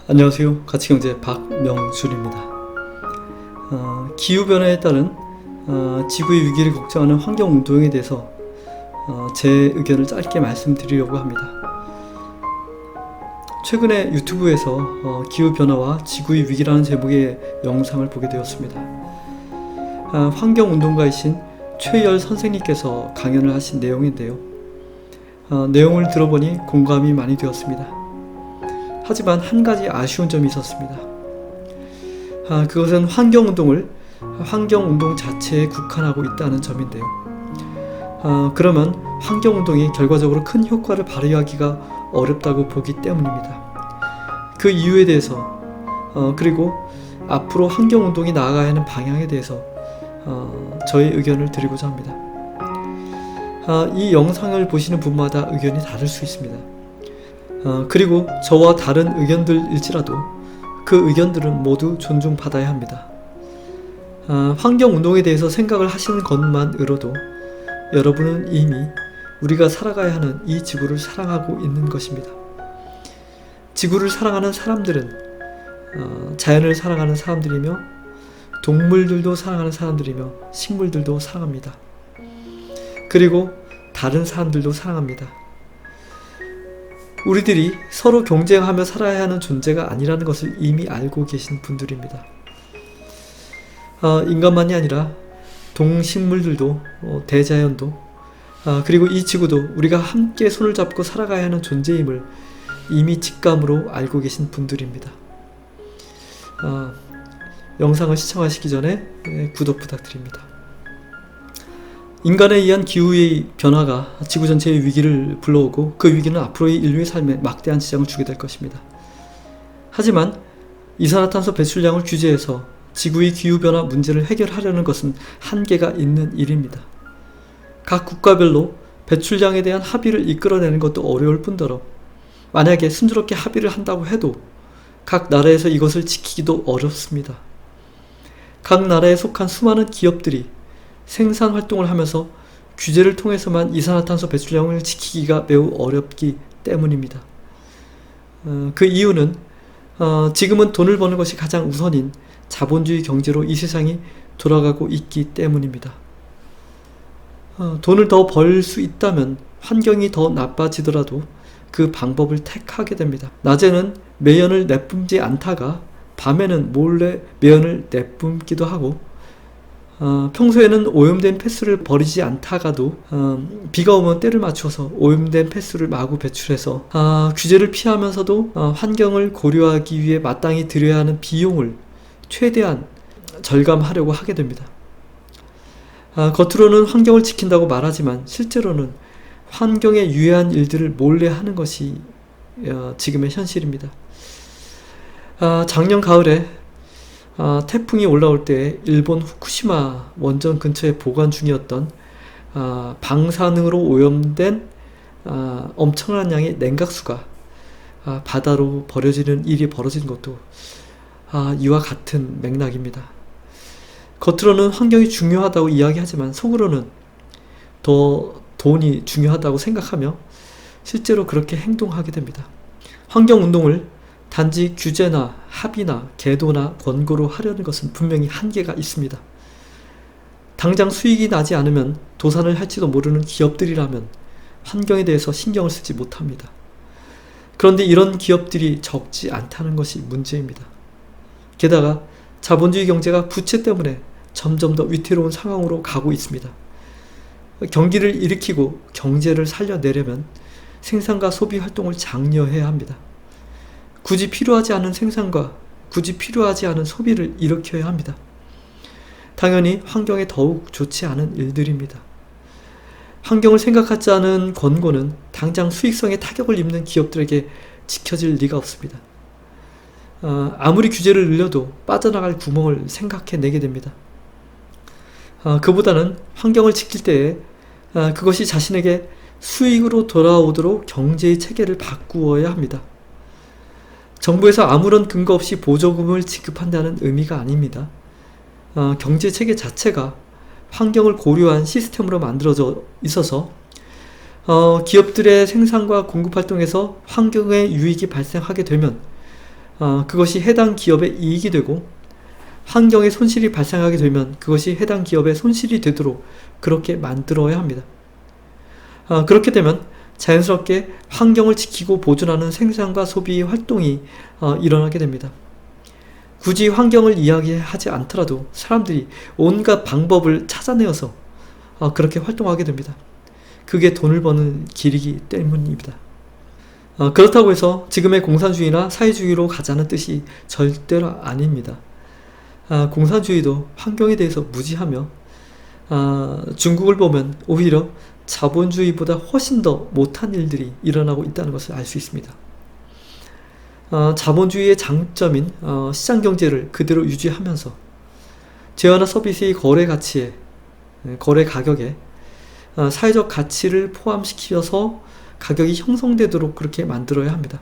안녕하세요. 가치경제 박명준입니다. 기후변화에 따른 지구의 위기를 걱정하는 환경운동에 대해서 제 의견을 짧게 말씀드리려고 합니다. 최근에 유튜브에서 기후변화와 지구의 위기라는 제목의 영상을 보게 되었습니다. 환경운동가이신 최열 선생님께서 강연을 하신 내용인데요. 내용을 들어보니 공감이 많이 되었습니다. 하지만 한 가지 아쉬운 점이 있었습니다. 그것은 환경운동을 환경운동 자체에 국한하고 있다는 점인데요. 그러면 환경운동이 결과적으로 큰 효과를 발휘하기가 어렵다고 보기 때문입니다. 그 이유에 대해서 그리고 앞으로 환경운동이 나아가야 하는 방향에 대해서 저의 의견을 드리고자 합니다. 이 영상을 보시는 분마다 의견이 다를 수 있습니다. 그리고 저와 다른 의견들일지라도 그 의견들은 모두 존중받아야 합니다. 환경운동에 대해서 생각을 하시는 것만으로도 여러분은 이미 우리가 살아가야 하는 이 지구를 사랑하고 있는 것입니다. 지구를 사랑하는 사람들은 자연을 사랑하는 사람들이며 동물들도 사랑하는 사람들이며 식물들도 사랑합니다. 그리고 다른 사람들도 사랑합니다. 우리들이 서로 경쟁하며 살아야 하는 존재가 아니라는 것을 이미 알고 계신 분들입니다. 인간만이 아니라 동식물들도 대자연도 그리고 이 지구도 우리가 함께 손을 잡고 살아가야 하는 존재임을 이미 직감으로 알고 계신 분들입니다. 영상을 시청하시기 전에 구독 부탁드립니다. 인간에 의한 기후의 변화가 지구 전체의 위기를 불러오고 그 위기는 앞으로의 인류의 삶에 막대한 지장을 주게 될 것입니다. 하지만 이산화탄소 배출량을 규제해서 지구의 기후변화 문제를 해결하려는 것은 한계가 있는 일입니다. 각 국가별로 배출량에 대한 합의를 이끌어내는 것도 어려울 뿐더러 만약에 순조롭게 합의를 한다고 해도 각 나라에서 이것을 지키기도 어렵습니다. 각 나라에 속한 수많은 기업들이 생산 활동을 하면서 규제를 통해서만 이산화탄소 배출량을 지키기가 매우 어렵기 때문입니다. 그 이유는 지금은 돈을 버는 것이 가장 우선인 자본주의 경제로 이 세상이 돌아가고 있기 때문입니다. 돈을 더 벌 수 있다면 환경이 더 나빠지더라도 그 방법을 택하게 됩니다. 낮에는 매연을 내뿜지 않다가 밤에는 몰래 매연을 내뿜기도 하고 평소에는 오염된 폐수를 버리지 않다가도 비가 오면 때를 맞춰서 오염된 폐수를 마구 배출해서 규제를 피하면서도 환경을 고려하기 위해 마땅히 들여야 하는 비용을 최대한 절감하려고 하게 됩니다. 겉으로는 환경을 지킨다고 말하지만 실제로는 환경에 유해한 일들을 몰래 하는 것이 지금의 현실입니다. 작년 가을에 태풍이 올라올 때 일본 후쿠시마 원전 근처에 보관 중이었던 방사능으로 오염된 엄청난 양의 냉각수가 바다로 버려지는 일이 벌어진 것도 이와 같은 맥락입니다. 겉으로는 환경이 중요하다고 이야기하지만 속으로는 더 돈이 중요하다고 생각하며 실제로 그렇게 행동하게 됩니다. 환경운동을 단지 규제나 합의나 계도나 권고로 하려는 것은 분명히 한계가 있습니다. 당장 수익이 나지 않으면 도산을 할지도 모르는 기업들이라면 환경에 대해서 신경을 쓰지 못합니다. 그런데 이런 기업들이 적지 않다는 것이 문제입니다. 게다가 자본주의 경제가 부채 때문에 점점 더 위태로운 상황으로 가고 있습니다. 경기를 일으키고 경제를 살려내려면 생산과 소비 활동을 장려해야 합니다. 굳이 필요하지 않은 생산과 굳이 필요하지 않은 소비를 일으켜야 합니다. 당연히 환경에 더욱 좋지 않은 일들입니다. 환경을 생각하지 않은 권고는 당장 수익성에 타격을 입는 기업들에게 지켜질 리가 없습니다. 아무리 규제를 늘려도 빠져나갈 구멍을 생각해내게 됩니다. 그보다는 환경을 지킬 때에 그것이 자신에게 수익으로 돌아오도록 경제의 체계를 바꾸어야 합니다. 정부에서 아무런 근거 없이 보조금을 지급한다는 의미가 아닙니다. 경제 체계 자체가 환경을 고려한 시스템으로 만들어져 있어서 기업들의 생산과 공급 활동에서 환경에 유익이 발생하게 되면 그것이 해당 기업의 이익이 되고 환경에 손실이 발생하게 되면 그것이 해당 기업의 손실이 되도록 그렇게 만들어야 합니다. 그렇게 되면 자연스럽게 환경을 지키고 보존하는 생산과 소비 활동이 일어나게 됩니다. 굳이 환경을 이야기하지 않더라도 사람들이 온갖 방법을 찾아내어서 그렇게 활동하게 됩니다. 그게 돈을 버는 길이기 때문입니다. 그렇다고 해서 지금의 공산주의나 사회주의로 가자는 뜻이 절대로 아닙니다. 공산주의도 환경에 대해서 무지하며 중국을 보면 오히려 자본주의보다 훨씬 더 못한 일들이 일어나고 있다는 것을 알 수 있습니다. 자본주의의 장점인 시장경제를 그대로 유지하면서 재화나 서비스의 거래 가치에, 거래 가격에 사회적 가치를 포함시켜서 가격이 형성되도록 그렇게 만들어야 합니다.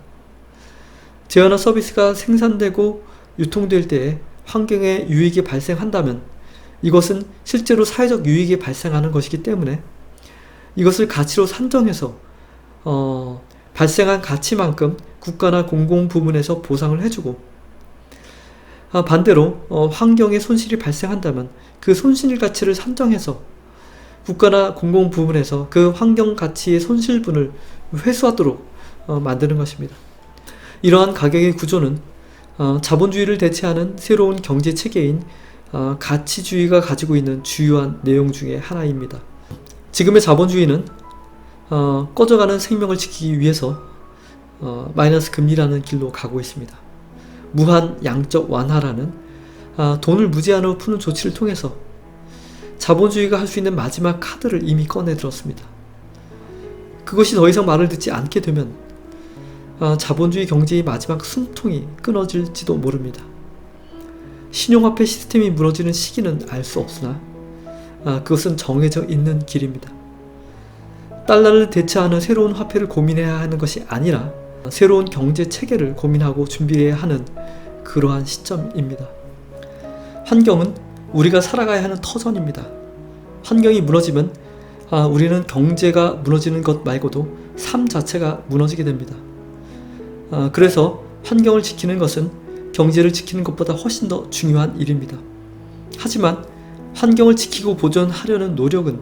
재화나 서비스가 생산되고 유통될 때에 환경에 유익이 발생한다면 이것은 실제로 사회적 유익이 발생하는 것이기 때문에 이것을 가치로 산정해서 발생한 가치만큼 국가나 공공부문에서 보상을 해주고 반대로 환경에 손실이 발생한다면 그 손실 가치를 산정해서 국가나 공공부문에서 그 환경 가치의 손실분을 회수하도록 만드는 것입니다. 이러한 가격의 구조는 자본주의를 대체하는 새로운 경제체계인 가치주의가 가지고 있는 주요한 내용 중에 하나입니다. 지금의 자본주의는 꺼져가는 생명을 지키기 위해서 마이너스 금리라는 길로 가고 있습니다. 무한 양적 완화라는 돈을 무제한으로 푸는 조치를 통해서 자본주의가 할 수 있는 마지막 카드를 이미 꺼내들었습니다. 그것이 더 이상 말을 듣지 않게 되면 자본주의 경제의 마지막 숨통이 끊어질지도 모릅니다. 신용화폐 시스템이 무너지는 시기는 알 수 없으나 그것은 정해져 있는 길입니다. 달러를 대체하는 새로운 화폐를 고민해야 하는 것이 아니라 새로운 경제 체계를 고민하고 준비해야 하는 그러한 시점입니다. 환경은 우리가 살아가야 하는 터전입니다. 환경이 무너지면 우리는 경제가 무너지는 것 말고도 삶 자체가 무너지게 됩니다. 그래서 환경을 지키는 것은 경제를 지키는 것보다 훨씬 더 중요한 일입니다. 하지만 환경을 지키고 보존하려는 노력은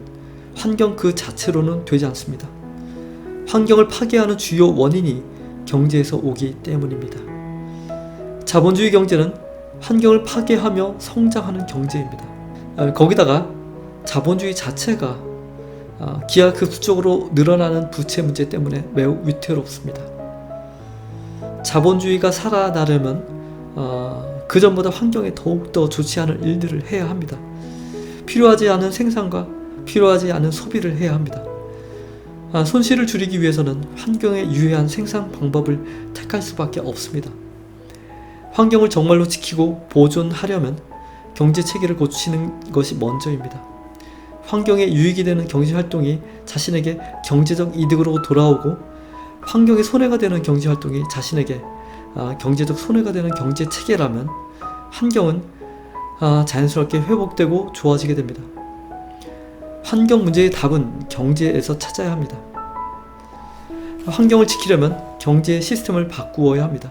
환경 그 자체로는 되지 않습니다. 환경을 파괴하는 주요 원인이 경제에서 오기 때문입니다. 자본주의 경제는 환경을 파괴하며 성장하는 경제입니다. 거기다가 자본주의 자체가 기하급수적으로 늘어나는 부채 문제 때문에 매우 위태롭습니다. 자본주의가 살아나려면 그 전보다 환경에 더욱더 좋지 않은 일들을 해야 합니다. 필요하지 않은 생산과 필요하지 않은 소비를 해야 합니다. 손실을 줄이기 위해서는 환경에 유해한 생산 방법을 택할 수밖에 없습니다. 환경을 정말로 지키고 보존하려면 경제체계를 고치는 것이 먼저입니다. 환경에 유익이 되는 경제활동이 자신에게 경제적 이득으로 돌아오고 환경에 손해가 되는 경제활동이 자신에게 경제적 손해가 되는 경제체계라면 환경은 자연스럽게 회복되고 좋아지게 됩니다. 환경 문제의 답은 경제에서 찾아야 합니다. 환경을 지키려면 경제 시스템을 바꾸어야 합니다.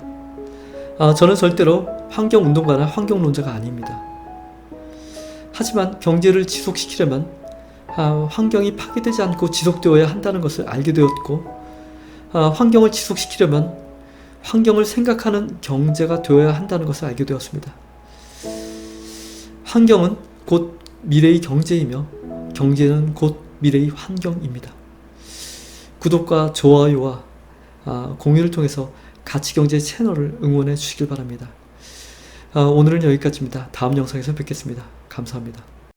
저는 절대로 환경운동가나 환경론자가 아닙니다. 하지만 경제를 지속시키려면 환경이 파괴되지 않고 지속되어야 한다는 것을 알게 되었고 환경을 지속시키려면 환경을 생각하는 경제가 되어야 한다는 것을 알게 되었습니다. 환경은 곧 미래의 경제이며 경제는 곧 미래의 환경입니다. 구독과 좋아요와 공유를 통해서 가치경제 채널을 응원해 주시길 바랍니다. 오늘은 여기까지입니다. 다음 영상에서 뵙겠습니다. 감사합니다.